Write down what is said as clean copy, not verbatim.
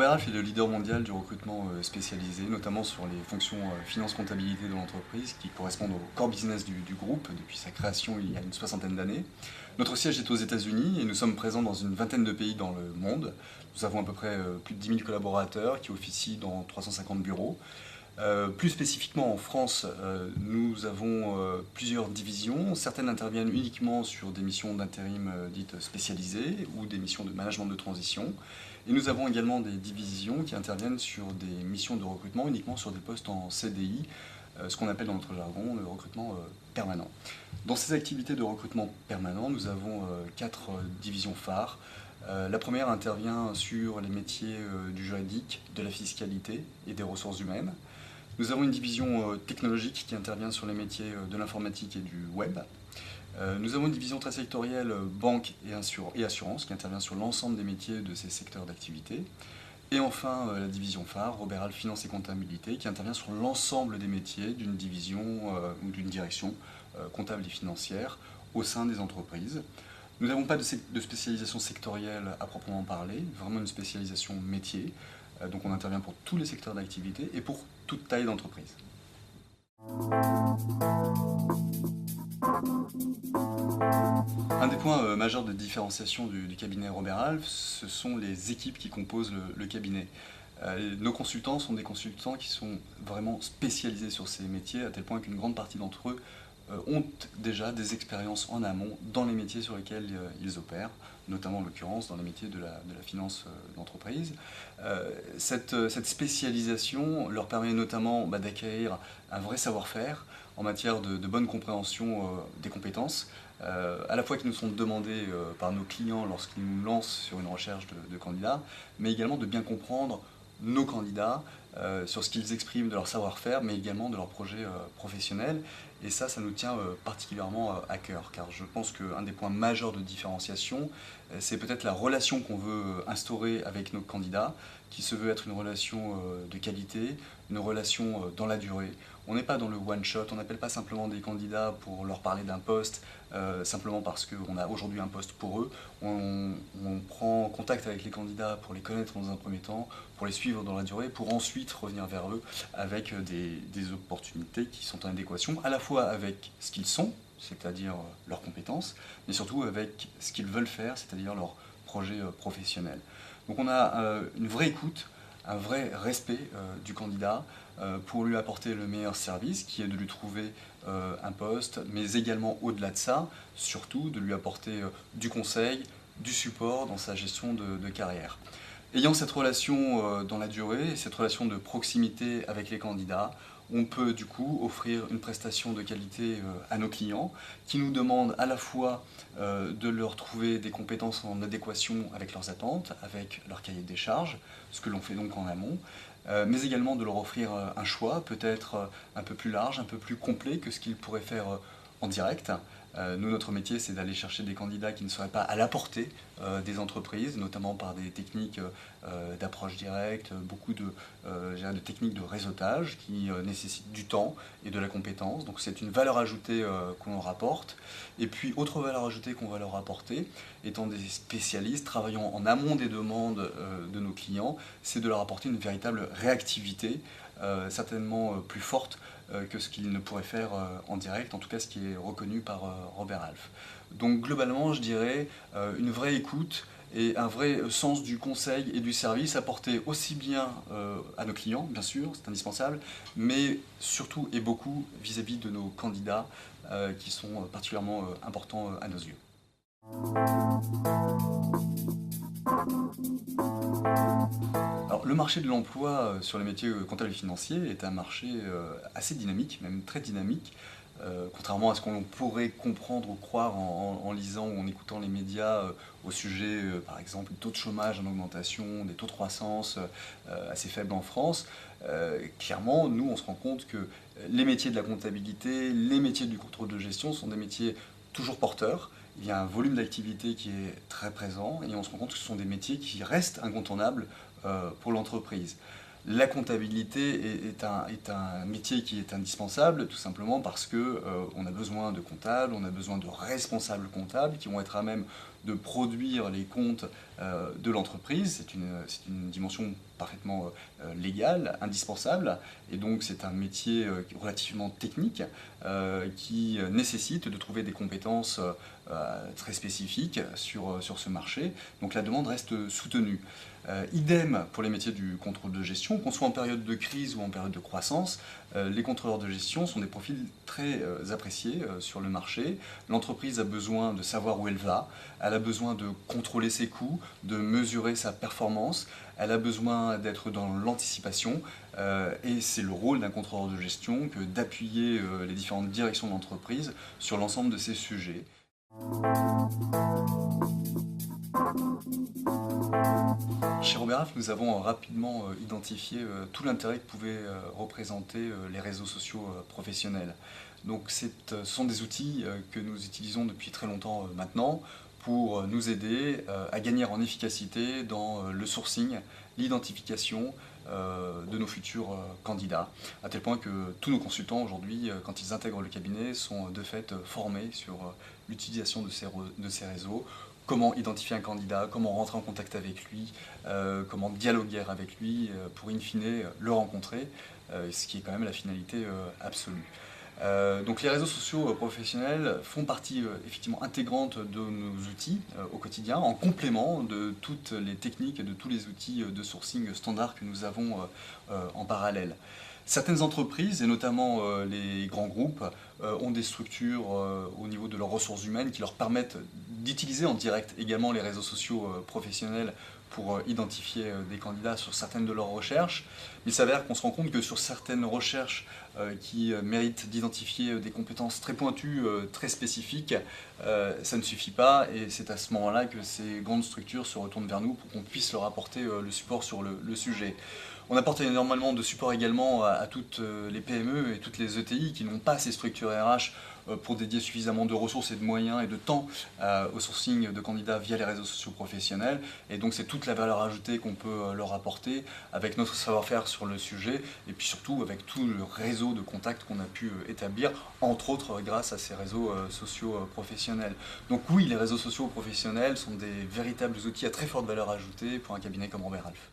Robert Half est le leader mondial du recrutement spécialisé, notamment sur les fonctions finance-comptabilité de l'entreprise, qui correspondent au core business du groupe depuis sa création il y a une soixantaine d'années. Notre siège est aux États-Unis et nous sommes présents dans une vingtaine de pays dans le monde. Nous avons à peu près plus de 10 000 collaborateurs qui officient dans 350 bureaux. Plus spécifiquement en France, nous avons plusieurs divisions. Certaines interviennent uniquement sur des missions d'intérim dites spécialisées ou des missions de management de transition. Et nous avons également des divisions qui interviennent sur des missions de recrutement uniquement sur des postes en CDI, ce qu'on appelle dans notre jargon le recrutement permanent. Dans ces activités de recrutement permanent, nous avons quatre divisions phares. La première intervient sur les métiers du juridique, de la fiscalité et des ressources humaines. Nous avons une division technologique qui intervient sur les métiers de l'informatique et du web. Nous avons une division très sectorielle banque et assurance qui intervient sur l'ensemble des métiers de ces secteurs d'activité. Et enfin, la division phare, Robert Half Finance et Comptabilité, qui intervient sur l'ensemble des métiers d'une division ou d'une direction comptable et financière au sein des entreprises. Nous n'avons pas de spécialisation sectorielle à proprement parler, vraiment une spécialisation métier. Donc on intervient pour tous les secteurs d'activité et pour toute taille d'entreprise. Un des points majeurs de différenciation du cabinet Robert Half, ce sont les équipes qui composent le cabinet. Nos consultants sont des consultants qui sont vraiment spécialisés sur ces métiers, à tel point qu'une grande partie d'entre eux ont déjà des expériences en amont dans les métiers sur lesquels ils opèrent, notamment en l'occurrence dans les métiers de la finance d'entreprise. Cette spécialisation leur permet notamment d'acquérir un vrai savoir-faire en matière de bonne compréhension des compétences, à la fois qui nous sont demandées par nos clients lorsqu'ils nous lancent sur une recherche de candidats, mais également de bien comprendre nos candidats sur ce qu'ils expriment de leur savoir-faire, mais également de leur projet professionnel. Et ça nous tient particulièrement à cœur, car je pense qu'un des points majeurs de différenciation, c'est peut-être la relation qu'on veut instaurer avec nos candidats, qui se veut être une relation de qualité, une relation dans la durée. On n'est pas dans le one-shot, on n'appelle pas simplement des candidats pour leur parler d'un poste, simplement parce qu'on a aujourd'hui un poste pour eux. On prend contact avec les candidats pour les connaître dans un premier temps, pour les suivre dans la durée, pour ensuite revenir vers eux avec des opportunités qui sont en adéquation à la fois avec ce qu'ils sont, c'est-à-dire leurs compétences, mais surtout avec ce qu'ils veulent faire, c'est-à-dire leur projet professionnel. Donc on a une vraie écoute, un vrai respect du candidat pour lui apporter le meilleur service, qui est de lui trouver un poste, mais également au-delà de ça, surtout de lui apporter du conseil, du support dans sa gestion de carrière. Ayant cette relation dans la durée, cette relation de proximité avec les candidats, on peut du coup offrir une prestation de qualité à nos clients qui nous demandent à la fois de leur trouver des compétences en adéquation avec leurs attentes, avec leur cahier des charges, ce que l'on fait donc en amont, mais également de leur offrir un choix peut-être un peu plus large, un peu plus complet que ce qu'ils pourraient faire en direct. Nous, notre métier, c'est d'aller chercher des candidats qui ne seraient pas à la portée des entreprises, notamment par des techniques d'approche directe, beaucoup de techniques de réseautage qui nécessitent du temps et de la compétence. Donc c'est une valeur ajoutée qu'on leur apporte. Et puis, autre valeur ajoutée qu'on va leur apporter, étant des spécialistes, travaillant en amont des demandes de nos clients, c'est de leur apporter une véritable réactivité, certainement plus forte que ce qu'il ne pourrait faire en direct, en tout cas ce qui est reconnu par Robert Half. Donc globalement, je dirais une vraie écoute et un vrai sens du conseil et du service apporté aussi bien à nos clients, bien sûr, c'est indispensable, mais surtout et beaucoup vis-à-vis de nos candidats qui sont particulièrement importants à nos yeux. Alors, le marché de l'emploi sur les métiers comptables et financiers est un marché assez dynamique, même très dynamique, contrairement à ce qu'on pourrait comprendre ou croire en lisant ou en écoutant les médias au sujet, par exemple, du taux de chômage en augmentation, des taux de croissance assez faibles en France. Clairement, nous, on se rend compte que les métiers de la comptabilité, les métiers du contrôle de gestion sont des métiers toujours porteurs. Il y a un volume d'activité qui est très présent et on se rend compte que ce sont des métiers qui restent incontournables pour l'entreprise. La comptabilité est un métier qui est indispensable tout simplement parce que on a besoin de comptables, on a besoin de responsables comptables qui vont être à même de produire les comptes de l'entreprise. C'est une dimension parfaitement légale, indispensable, et donc c'est un métier relativement technique qui nécessite de trouver des compétences très spécifiques sur ce marché. Donc la demande reste soutenue. Idem pour les métiers du contrôle de gestion, qu'on soit en période de crise ou en période de croissance, les contrôleurs de gestion sont des profils très appréciés sur le marché. L'entreprise a besoin de savoir où elle va, elle a besoin de contrôler ses coûts, de mesurer sa performance, elle a besoin d'être dans l'anticipation, et c'est le rôle d'un contrôleur de gestion que d'appuyer les différentes directions de l'entreprise sur l'ensemble de ces sujets. Chez Robert Half, nous avons rapidement identifié tout l'intérêt que pouvaient représenter les réseaux sociaux professionnels. Donc ce sont des outils que nous utilisons depuis très longtemps maintenant pour nous aider à gagner en efficacité dans le sourcing, l'identification de nos futurs candidats, à tel point que tous nos consultants aujourd'hui, quand ils intègrent le cabinet, sont de fait formés sur l'utilisation de ces réseaux, comment identifier un candidat, comment rentrer en contact avec lui, comment dialoguer avec lui pour in fine le rencontrer, ce qui est quand même la finalité absolue. Donc les réseaux sociaux professionnels font partie effectivement intégrante de nos outils au quotidien, en complément de toutes les techniques et de tous les outils de sourcing standard que nous avons en parallèle. Certaines entreprises, et notamment les grands groupes, ont des structures au niveau de leurs ressources humaines qui leur permettent d'utiliser en direct également les réseaux sociaux professionnels pour identifier des candidats sur certaines de leurs recherches. Il s'avère qu'on se rend compte que sur certaines recherches qui méritent d'identifier des compétences très pointues, très spécifiques, ça ne suffit pas, et c'est à ce moment-là que ces grandes structures se retournent vers nous pour qu'on puisse leur apporter le support sur le sujet. On apporte énormément de support également à toutes les PME et toutes les ETI qui n'ont pas ces structures RH pour dédier suffisamment de ressources et de moyens et de temps au sourcing de candidats via les réseaux sociaux professionnels. Et donc c'est toute la valeur ajoutée qu'on peut leur apporter avec notre savoir-faire sur le sujet, et puis surtout avec tout le réseau de contacts qu'on a pu établir, entre autres grâce à ces réseaux sociaux professionnels. Donc oui, les réseaux sociaux professionnels sont des véritables outils à très forte valeur ajoutée pour un cabinet comme Robert Half.